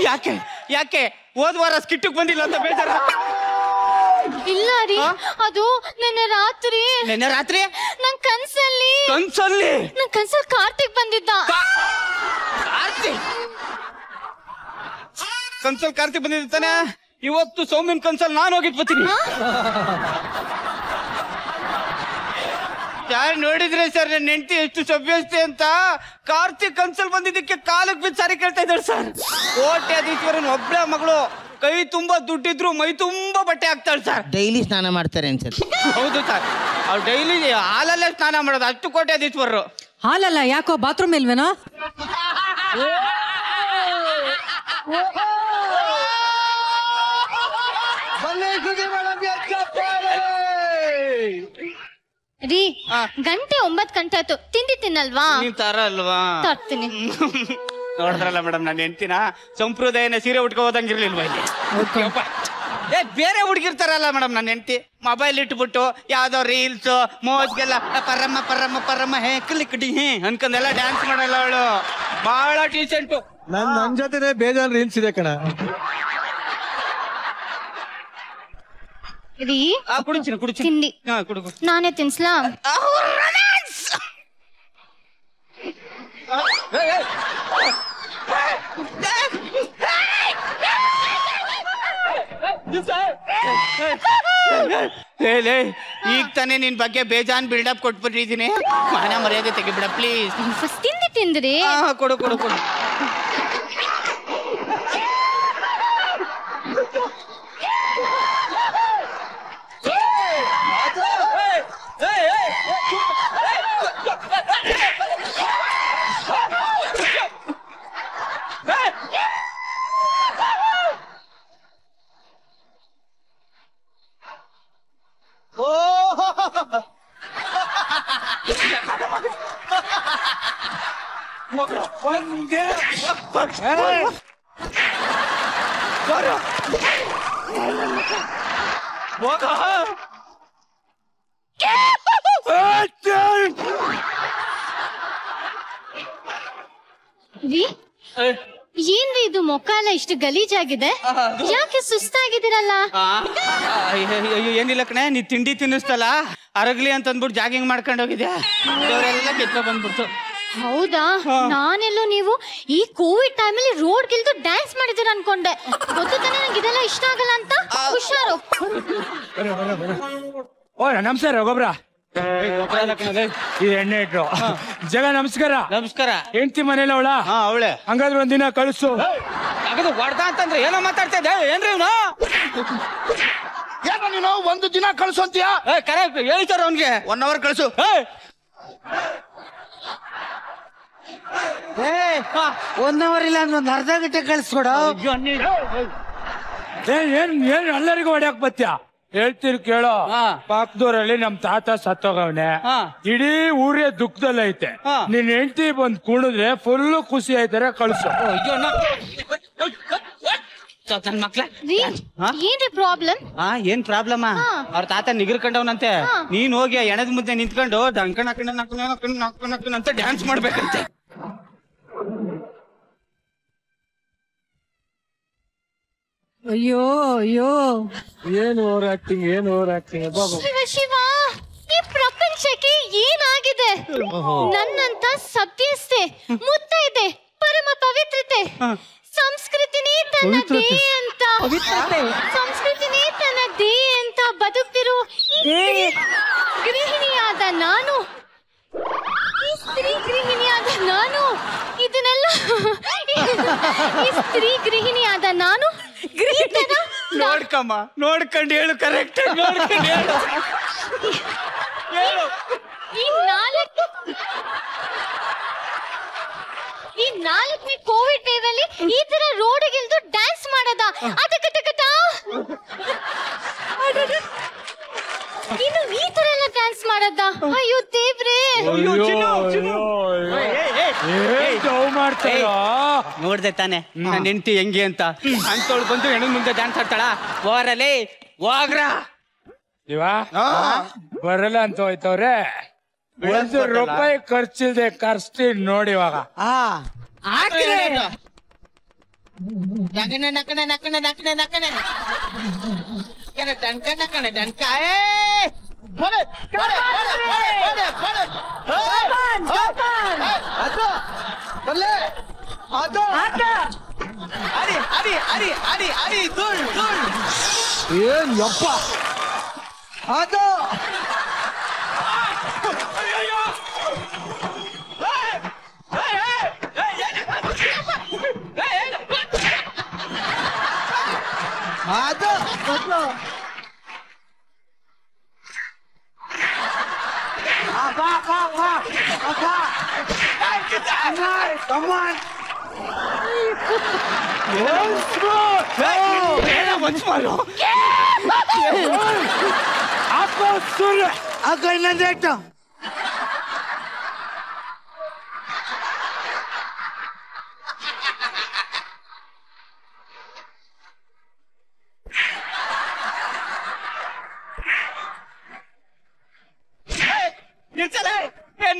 ಯಾಕೆ ಯಾಕೆ ಹೋದ್ ವಾರ ಸ್ಕಿಟ್ಟಿಗೆ ಬಂದಿಲ್ಲ ಅಂತ ಬೇಜಾರ? ಇಲ್ಲ ರೀ, ಅದು ನೆನ್ನೆ ರಾತ್ರಿ ನನ್ ಕನ್ಸಲ್ಲಿ ಕಾರ್ತಿಕ್ ಬಂದಿದ್ದ. ಕಾರ್ತಿಕ್ ಬಂದಿದ್ದ ತಾನೆ? ಇವತ್ತು ಸೌಮ್ಯನ್ ಕನ್ಸಲ್ ನಾನು ಹೋಗಿದ್ ಬರ್ತೀನಿ. ಯಾರು ನೋಡಿದ್ರೆ ಸರ್ ನನ್ನ ಹೆಂಡತಿ ಎಷ್ಟು ಸಭ್ಯಸ್ತೆ ಅಂತ ಕಾರ್ತಿಕ್ ಕನ್ಸಲ್ ಬಂದಿದ್ದಕ್ಕೆ ಕಾಲಕ್ಕೆ ಬಿದ್ದು ಸಾರಿ ಕೇಳ್ತಾ ಇದ್ದಾಳೆ ಸರ್. ಕೋಟ್ಯಾಧೀಶ್ವರನ್ ಒಬ್ಳೆ ಮಗಳು, ಕೈ ತುಂಬಾ ದುಡ್ಡಿದ್ರು ಮೈ ತುಂಬಾ ಬಟ್ಟೆ ಹಾಕ್ತಾಳೆ ಸರ್. ಡೈಲಿ ಸ್ನಾನ ಮಾಡ್ತಾರೆ ಅನ್ಸುತ್ತೆ. ಹೌದು ಸರ್, ಅವ್ರು ಡೈಲಿ ಹಾಲಲ್ಲೇ ಸ್ನಾನ ಮಾಡೋದು, ಅಷ್ಟು ಕೋಟ್ಯಾಧೀಶ್ವರರು. ಹಾಲಲ್ಲ, ಯಾಕೋ ಬಾತ್ರೂಮ್ ಇಲ್ವೇನೋ? ರೀ, ಗಂಟೆ 9 ಗಂಟೆ ಆಯ್ತು, ತಿಂಡಿ ತಿನ್ನಲ್ವಾ? ನೀವ್ ತರ ಅಲ್ವಾ? ತರ್ತೀನಿ. ನೋಡಿದ್ರಲ್ಲ ಮೇಡಮ್, ನನ್ನ ಹೆಂಡ್ತಿನ ಸಂಪ್ರದಾಯನ ಸೀರೆ ಉಟ್ಕೊ ಹೋದಂಗಿರ್ಲಿಲ್ವಾ ಇಲ್ಲಿ? ಬೇರೆ ಹುಡುಗಿರ್ತಾರಲ್ಲ ಮೇಡಮ್, ನನ್ನ ಹೆಂಡ್ತಿ ಮೊಬೈಲ್ ಇಟ್ಬಿಟ್ಟು ಯಾವ್ದೋ ರೀಲ್ಸ್ ಮೋಜ್ಗೆಲ್ಲ ಪರಮ್ಮ ಪರಮ್ಮ ಪರಮ್ಮ ಹೇ ಕ್ಲಿಕ್ಡಿ ಹೇ ಅನ್ಕೊಂಡೆಲ್ಲ ಡ್ಯಾನ್ಸ್ ಮಾಡಲ್ಲ ಅವಳು. ಬಹಳ ಟೀಸೆಂಟು. ನನ್ ಜೊತೆ ಬೇಜಾನ್ ರೀಲ್ಸ್ ಇದೆ ಕಣ. ರೀ, ಕುಡಿತೀನಿ ತಿಂಡಿ ನಾನೇ ತಿನ್ಸ್ಲಾ? ಈಗ ತಾನೇ ನಿನ್ ಬಗ್ಗೆ ಬೇಜಾನ್ ಬಿಲ್ಡಪ್ ಕೊಟ್ಬಿಟ್ಟಿದೀನಿ, ಮಾನ ಮರ್ಯಾದೆ ತೆಗಿಬಿಡ ಪ್ಲೀಸ್. ಫಸ್ಟ್ ತಿಂಡಿ ತಿಂದ್ರಿ? ಕೊಡು. ಏನ್ರಿ ಇದು, ಮುಖ ಎಲ್ಲ ಇಷ್ಟು ಗಲೀಜಾಗಿದೆ, ಯಾಕೆ ಸುಸ್ತಾಗಿದ್ದೀರಲ್ಲ? ಏನಿಲ್ಲ ಕಣೆ, ನೀ ತಿಂಡಿ ತಿನ್ನಿಸ್ತಲ್ಲ ಅರಗ್ಲಿ ಅಂತ ಅಂದ್ಬಿಟ್ಟು ಜಾಗಿಂಗ್ ಮಾಡ್ಕೊಂಡು ಹೋಗಿದ್ಯಾ, ಅವರೆಲ್ಲ ಕೆತ್ತ ಬಂದ್ಬಿಡ್ತು. ಹೌದಾ? ನಾನೆಲ್ಲೋ ನೀವು ಈ ಕೋವಿಡ್ ಟೈಮಲ್ಲಿ ರೋಡ್ ಗಿಲ್ದು ಡ್ಯಾನ್ಸ್ ಮಾಡಿದಿರ ಅನ್ಕೊಂಡೆ. ಗೊತ್ತು ತಾನೆ ನಂಗೆ ಇದೆಲ್ಲ ಇಷ್ಟ ಆಗಲ್ಲ ಅಂತ. ಹುಷಾರು. ನಮಸ್ಕಾರ ಗೊಬ್ರ, ಎಣ್ಣೆ ಇಟ್ರು. ಜಗ ನಮಸ್ಕಾರ. ಹೆಂಡತಿ ಮನೇಲಿ ಅವಳೆ? ಹಂಗಾದ್ರೆ ಒಂದಿನ ಕಳಿಸು. ಹೊಡ್ದ ಅಂತಂದ್ರೆ ಏನೋ ಮಾತಾಡ್ತಾ ಇದ್ದೆ, ಏನ್ರಿ ಇವನು? ಏನೋ ನೀನು ಒಂದು ದಿನ ಕಳಿಸು ಅಂತೀಯ? ಕರೆಕ್ಟ್ ಹೇಳ್ತಾರ ಅವನ್ಗೆ 1 hour ಕಳಿಸು. 1 hour ಇಲ್ಲ ಅಂದ್ರೆ 1 ಅರ್ಧ ಗಂಟೆ ಕಳಿಸ್ಕೊಡ. ಏನ್ ಎಲ್ಲರಿಗೂ ಹೊಡ್ಯಾಕ್ ಬತ್ತ್ಯಾ? ಹೇಳ್ತೀನಿ ಕೇಳೋ, ಪಾಕದೂರಲ್ಲಿ ನಮ್ ತಾತ ಸತ್ತೋಗವ್ನೆ, ಇಡೀ ಊರೇ ದುಃಖದಲ್ಲೈತೆ. ನಿನ್ ಹೆಂಡತಿ ಬಂದ್ ಕುಣಿದ್ರೆ ಫುಲ್ ಖುಷಿ ಆಯ್ತಾರೆ, ಕಳ್ಸು. ನನ್ ಮಕ್ಳ ಏನ್ರಿ ಪ್ರಾಬ್ಲಮ್? ಏನ್ ಪ್ರಾಬ್ಲಮ್? ಅವ್ರ ತಾತ ನಿಗರ್ಕೊಂಡವನಂತೆ, ನೀನ್ ಹೋಗಿ ಎಣದ್ ಮುದ್ದೆ ನಿಂತ್ಕೊಂಡು ಅಂತ ಡ್ಯಾನ್ಸ್ ಮಾಡ್ಬೇಕಂತೆ. ಅಯ್ಯೋ ಏನ್ ಓವರ್ ಆಕ್ಟಿಂಗ್. ಶಿವ, ಈ ಪ್ರಪಂಚಕ್ಕೆ ಏನಾಗಿದೆ? ನನ್ನಂತ ಸಭ್ಯಸ್ತೆ, ಮುತ್ತೈದೆ, ಪರಮ ಪವಿತ್ರತೆ, ಸಂಸ್ಕೃತಿನೇ ತನ್ನದೇ ಅಂತ ಬದುಕ್ತಿರೋ ಗೃಹಿಣಿಯಾದ ನಾನು, ಸ್ತ್ರೀ ಗೃಹಿಣಿಯಾದ ನಾನು ನೋಡ್ಕೊಂಡು ಹೇಳು, ಕರೆಕ್ಟ್ ನೋಡ್ಕೊಂಡು ಹೇಳು. ಈ 4ನೇ ಕೋವಿಡ್ ವೇವ್ ಅಲ್ಲಿ ಈ ತರ ರೋಡ್ಗಿಲ್ದು ಡ್ಯಾನ್ಸ್ ಮಾಡದ? ಇನ್ನು ಈ ತರ ಎಲ್ಲ ಡ್ಯಾನ್ಸ್ ಮಾಡದ? ಅಯ್ಯೋ ದೇವ್ರೇ. ನೋಡ್ದೆ ತಾನೆ ನನ್ನ ಹೆಂಡತಿ ಹೆಂಗೆ ಅಂತ? ಅಂತವಳು ಬಂದು ಹೆಣ್ಣು ಮುಂದೆ ಡ್ಯಾನ್ಸ್ ಆಡ್ತಾಳ? ಹೋಗ್ರ ಬರಲ್ಲ ಅಂತ ಹೋಯ್ತವ್ರೆ. ₹1 ಖರ್ಚಿಲ್ದೆ ಕರ್ಸ್ತೀನಿ ನೋಡಿ ಇವಾಗ. ನಕಣೆ ನಕಣೆ ನಕಣೆ ನಕಣೆ ನಕಣೆ ಡನ್ಕ ನಕಣೆ ಡನ್ಕ ಅರಿ ಅರಿ ಅರಿ ಅರಿ ಅರಿ ದುಳ್ ದುಳ್ ಏನ್ ಯಪ್ಪ ಅದು ಅದು ಹಾಕೋ ಇನ್ನೊಂದು ರೇಟು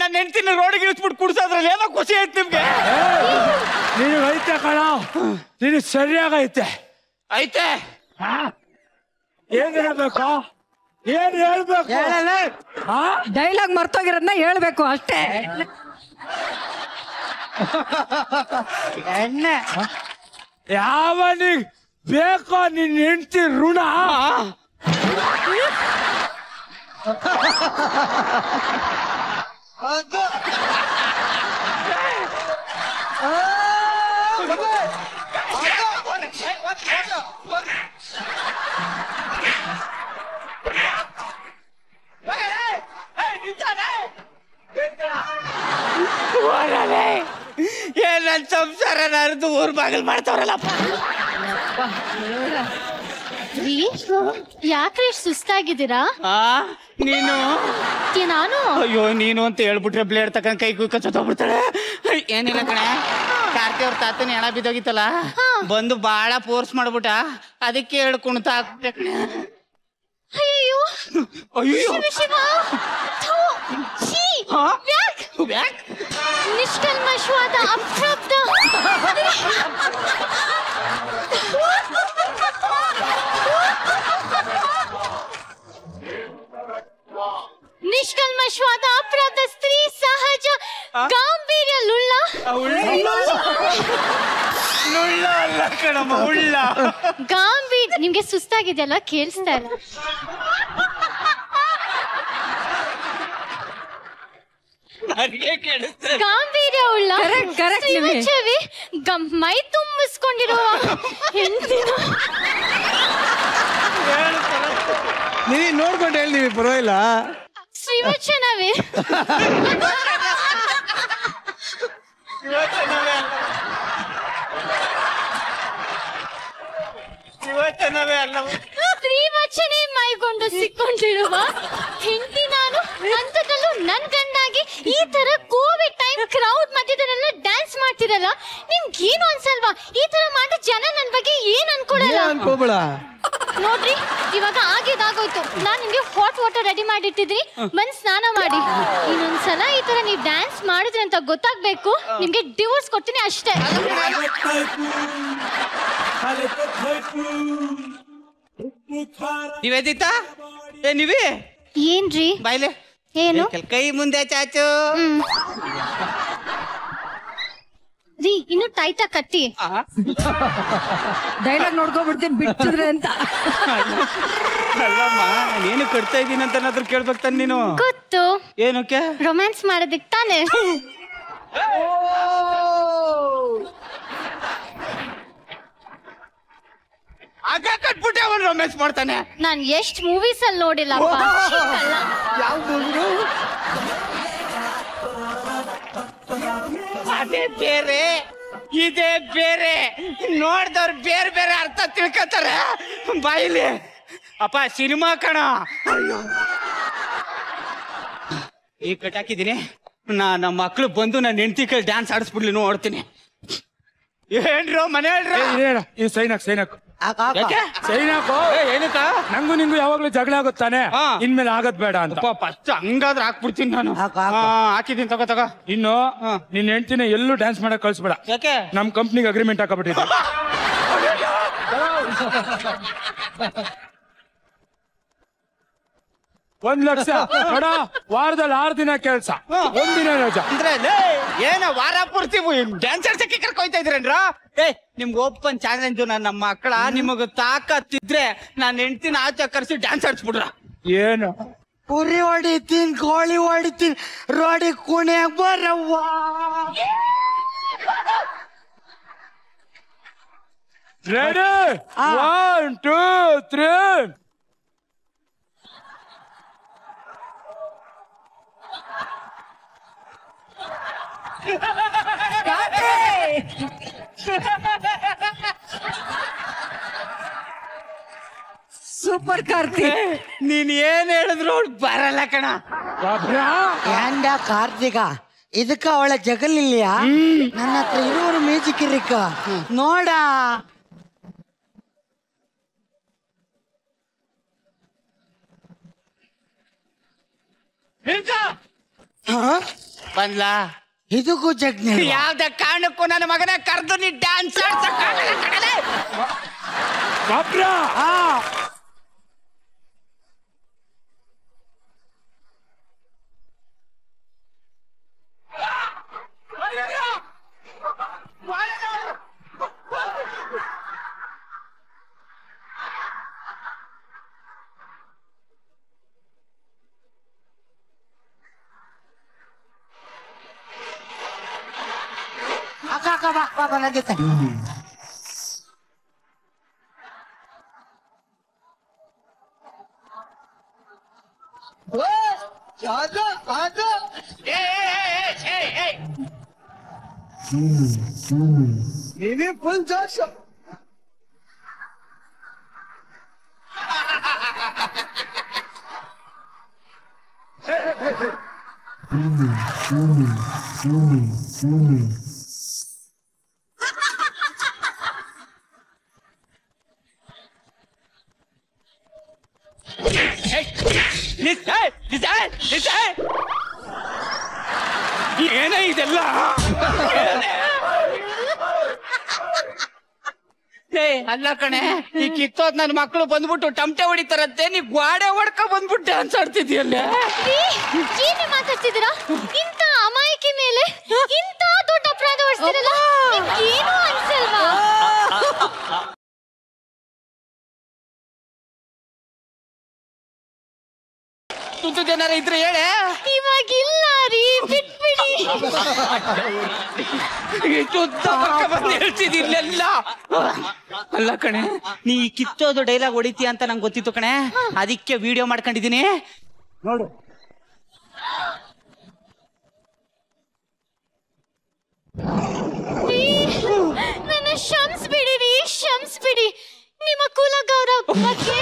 ನನ್ನ ಹೆಂಡ್ತಿನ ರೋಡಿಗೆ ಇಳಿಸ್ಬಿಟ್ಟು ಕುಡ್ಸೋದ್ರಲ್ಲಿ ಏನೋ ಖುಷಿ ಆಯ್ತು ನಿಮ್ಗೆ. ನಿನಗೆ ಐತೆ ಕಣ, ನಿನಗೆ ಸರಿಯಾಗೈತೆ. ಐತೆ ಏನ್ ಹೇಳ್ಬೇಕು, ಏನ್ ಹೇಳ್ಬೇಕು? ಡೈಲಾಗ್ ಮರ್ತೋಗಿರೋದನ್ನ ಹೇಳ್ಬೇಕು ಅಷ್ಟೇ. ಎಣ್ಣೆ ಯಾವನಿಗೆ ಬೇಕೋ ನಿನ್ನ ಹೆಂಡತಿ ಋಣ ಅದು ಏನ್ ನನ್ ಸಂಸಾರ ನಾರ್ದು ಊರ್ ಬಾಗಿಲ್ ಮಾಡ್ತಾವ್ರಲ್ಲಪ್ಪ. ಯಾಕ್ರಿ ಸುಸ್ತಾಗಿದ್ದೀರಾ? ನೀನು ನಾನು ಅಯ್ಯೋ ನೀನು ಅಂತ ಹೇಳ್ಬಿಟ್ರೆ ಬ್ಲೇಡ್ ತಕೊಂಡ್ ಕೈ ಕುಯ್ ಕಚ್ಚೋಗ್ಬಿಡ್ತಾಳೆ. ಏನಿಲ್ಲ ಕಣೆ, ಕಾರ್ತಿ ಅವ್ರ ತಾತನ ಹೆಣ ಬಿದ್ದೋಗಿತ್ತಲ್ಲ, ಬಂದು ಬಾಳ ಫೋರ್ಸ್ ಮಾಡ್ಬಿಟ್ಟ, ಅದಕ್ಕೆ ಹೇಳಿ ಕುಣಿತ ಹಾಕ್ಬಿಟ್ಟೆ ಕಣೆ. ಅಯ್ಯೋ ಅಯ್ಯೋ ಶಿವ ನಿಷ್ಕಲ್ಮಶವಾದ ಅಪ್ರಾಪ್ತ ನಿಷ್ಕಲ್ಮಶವಾದ ಅಪರಾಧ ಸ್ತ್ರೀ ಸಹಜ ಗಾಂಭೀರ್ಯ ಲುಳ್ಳ ಅಲ್ಲ ಕಣಮ್ಮ, ಉಳ್ಳ ಗಾಂಭೀರ್ಯ. ನಿಮ್ಗೆ ಸುಸ್ತಾಗಿದೆಯಲ್ಲ, ಕೇಳಿಸ್ತಾ ಇಲ್ಲ. ಗಾಂಭೀರ್ಯ ಉಳ್ಳ ಶ್ರೀವತ್ಸವಿ ಮೈ ತುಂಬಿಸ್ಕೊಂಡಿರುವ ಹೆಂಡತಿನ ನೀನು ನೋಡ್ಕೊಂಡು ಹೇಳ್ತೀವಿ, ಪರವಾಗಿಲ್ಲ. ಶ್ರೀವಚನವೇ ಶ್ರೀವಚನೆ ಮೈಗೊಂಡು ಸಿಕ್ಕೊಂಡಿರುವ ಹೆಂಡತಿ ನಾನು, ಅಂತದಲ್ಲೂ ನನ್ ಗಂಡಾಗಿ ಈ ತರ ಕೋವಿಡ್ ಟೈಮ್ ಕ್ರೌಡ್ ಮಧ್ಯದಲ್ಲೆಲ್ಲ ಡ್ಯಾನ್ಸ್ ಮಾಡ್ತಿರಲ್ಲ, ನಿಮ್ಗೇನು ಅನ್ಸಲ್ವಾ? ಈ ತರ ಮಾಡಿ ಜನ ನನ್ ಬಗ್ಗೆ ಏನ್ ಅನ್ಕೊಡಲ್ಲ. ಅನ್ಕೋಬೇಡ ನೋಡ್ರಿ, ಇವಾಗ ಆಗಿದಾಗೋಯ್ತು. ನಾನ್ ನಿಮ್ಗೆ ಹಾಟ್ ವಾಟರ್ ರೆಡಿ ಮಾಡಿಟ್ಟಿದ್ರಿ, ಬಂದ್ ಸ್ನಾನ ಮಾಡಿ. ಇನ್ನೊಂದ್ಸಲ ಈ ತರ ನೀವ್ ಡ್ಯಾನ್ಸ್ ಮಾಡಿದ್ರಿ ಅಂತ ಗೊತ್ತಾಗ್ಬೇಕು, ನಿಮ್ಗೆ ಡಿವೋರ್ಸ್ ಕೊಡ್ತೀನಿ ಅಷ್ಟೇ. ನಿವೇದಿತಾ, ಏ ನೀವೇ ಏನ್ರಿ? ಬಾಯ್ಲೆ ಏನು? ಕೈ ಮುಂದೆ ಚಾಚು. ರೀ, ಇನ್ನು ಟೈಟ್ ಆಗಿ ಕಟ್ಟಿ. ಡೈಲಾಗ್ ನೋಡ್ಕೊಬಿಡ್ತೀನಿ ಬಿಟ್ಟಿದ್ರೆ ಅಂತ. ಅಲ್ಲಮ್ಮ, ನೀನು ಕಟ್ತಾ ಇದ್ದೀನಿ ಅಂತ ಏನಾದ್ರು ಕೇಳ್ಬೇಕು ತಾನೆ ನೀನು. ಗೊತ್ತು, ಏನಕ್ಕೆ? ರೊಮ್ಯಾನ್ಸ್ ಮಾಡೋದಿಕ್ ತಾನೆ. ಆಗ ಕಟ್ಬಿಟ್ಟೆ ಅವನು ರೊಮ್ಯಾನ್ಸ್ ಮಾಡ್ತಾನೆ. ನಾನ್ ಎಷ್ಟ್ ಮೂವೀಸ್ ಅಲ್ಲಿ ನೋಡಿಲ್ಲ. ಅದೇ ಬೇರೆ, ಇದೇ ಬೇರೆ. ನೋಡ್ದವ್ರು ಬೇರೆ ಬೇರೆ ಅರ್ಥ ತಿಳ್ಕೊತಾರೆ. ಬಾಯಿಲಿ ಅಪ್ಪ ಸಿನಿಮಾ ಕಣ. ಈಗ ಕಟ್ಟಾಕಿದ್ದೀನಿ, ನಮ್ಮ ಮಕ್ಳು ಬಂದು ನನ್ನ ಹೆಂಡತಿ ಕೈ ಡ್ಯಾನ್ಸ್ ಆಡಿಸ್ಬಿಡ್ಲಿ, ನೋಡ್ತೀನಿ. ಏನ್ರೋ ಮನೆ ಹೇಳ್ರ ಈ ಸೈನಕ್ ಯಾಕೆ ಚೈನ್ ಹಾಕೋ. ಏನಕ್ಕ ನಂಗು ನಿಂಗು ಯಾವಾಗ್ಲೂ ಜಗಳ ಆಗುತ್ತಾನೆ, ಇನ್ಮೇಲೆ ಆಗದ್ ಬೇಡ ಅಂತ. ಫಸ್ಟ್ ಹಂಗಾದ್ರೆ ಹಾಕ್ಬಿಡ್ತೀನಿ ನಾನು. ಹಾಕಿದ್ದೀನಿ ತಗೋ. ಇನ್ನು ನಿನ್ ಹೆಂಡ್ತಿನ ಎಲ್ಲೂ ಡ್ಯಾನ್ಸ್ ಮಾಡಕ್ ಕಳ್ಸ್ಬೇಡ. ಯಾಕೆ? ನಮ್ ಕಂಪ್ನಿಗೆ ಅಗ್ರಿಮೆಂಟ್ ಹಾಕಬಿಟ್ಟಿದ್ದೆ. 1 ಲಕ್ಷ ನೋಡ, ವಾರದಲ್ಲಿ 6 ದಿನ ಕೆಲ್ಸ, 1 ದಿನ ರಜಾ. ಅಂದ್ರೆ ಏನ ವಾರ ಪೂರ್ತಿ ಡ್ಯಾನ್ಸ್ ಆಡ್ಸಕ್ಕೆ ಕರ್ಕೊಯ್ತಾ ಇದ್ರೇನ್ರ? ನಿಮ್ಗೆ ಓಪನ್ ಚಾಲೆಂಜ್. ನನ್ನ ಮಕ್ಕಳ ನಿಮಗ ತಾಕತ್ತಿದ್ರೆ ನಾನು ಹೆಂಡ್ತಿನ ಆಚೆ ಕರ್ಸಿ ಡ್ಯಾನ್ಸ್ ಆಡ್ಸ್ಬಿಡ್ರ. ಏನು ಕುರಿ ಹೊಡಿತೀನಿ, ಕೋಳಿ ಹೊಡಿತೀನಿ, ರೋಡಿ ಕುಣಿಯಾಗ ಬರವ್ವ. ರೆಡಿ? 1 2 3. ಸೂಪರ್ ಕಾರ್ತಿ. ನೀನ್ ಏನ್ ಹೇಳಿದ್ರು ಬರಲ್ಲ ಕಣ. ಯಾಂಡ ಕಾರ್ತಿಕ ಇದಕ್ಕ ಅವಳ ಜಗಲಿಲ್ಲ. ನನ್ನ ಹತ್ರ ಇರೋರು ಮ್ಯೂಸಿಕ್ ಇರಿಕ ನೋಡ. ಬಂದ್ಲಾ? ಇದಕ್ಕೂ ಜಗ್ನ ಯಾವ್ದ ಕಾರಣಕ್ಕೂ ನನ್ನ ಮಗನ ಕರ್ದು ನೀ ಡ್ಯಾನ್ಸ್ ಆಡ್ಸಕ್ಕಾಗಲ್ಲ ಕಣಲೆ. ಅಕ್ಕ ಬಾ ಬಂದಿದ್ದೆ. ಫುಲ್ ಜೋಶ್. ಏನ ಇದೆಲ್ಲ? ಅಲ್ಲ ಕಣೆ, ಈ ಕಿತ್ತೋದ್ ನನ್ ಮಕ್ಳು ಬಂದ್ಬಿಟ್ಟು ಟಮಟೆ ಹೊಡಿತಾರಂತೆ, ನೀ ಗ್ವಾಡೆ ಹೊಡ್ಕ ಬಂದ್ಬಿಟ್ಟೆ ಅನ್ಸಾಡ್ತಿದ್ಯಲ್ಲ. ಏನ್ ಮಾತಾಡ್ತಿದ್ದೀರಾ? ಇಂತ ಅಮಾಯಕಿ ಮೇಲೆ ಇಂತ ದೊಡ್ಡ ಅಪರಾಧ ಹೊಡ್ತಿರಲ್ಲ, ಏನು ಅನ್ಸಲ್ವಾ? ತುತ್ತದೇನಾರ ಇದ್ರೆ ಹೇಳೆ. ಇವಾಗಿಲ್ಲ ರೀ, ಬಿಟ್ಬಿಡಿ. ಹೇಳ್ತಿದಿರ್ಲೆಲ್ಲ. ಅಲ್ಲ ಕಣೆ, ನೀ ಕಿತ್ತೋದು ಡೈಲಾಗ್ ಹೊಡಿತೀಯ ಅಂತ ನಂಗೆ ಗೊತ್ತಿತ್ತು ಕಣೆ, ಅದಕ್ಕೆ ವಿಡಿಯೋ ಮಾಡ್ಕೊಂಡಿದೀನಿ ನೋಡು. ನನ್ನ ಕ್ಷಮಿಸ್ಬಿಡಿ ರೀ, ಕ್ಷಮಿಸ್ಬಿಡಿ. ನಿಮ್ಮ ಕುಲ ಗೌರವ ಬಗ್ಗೆ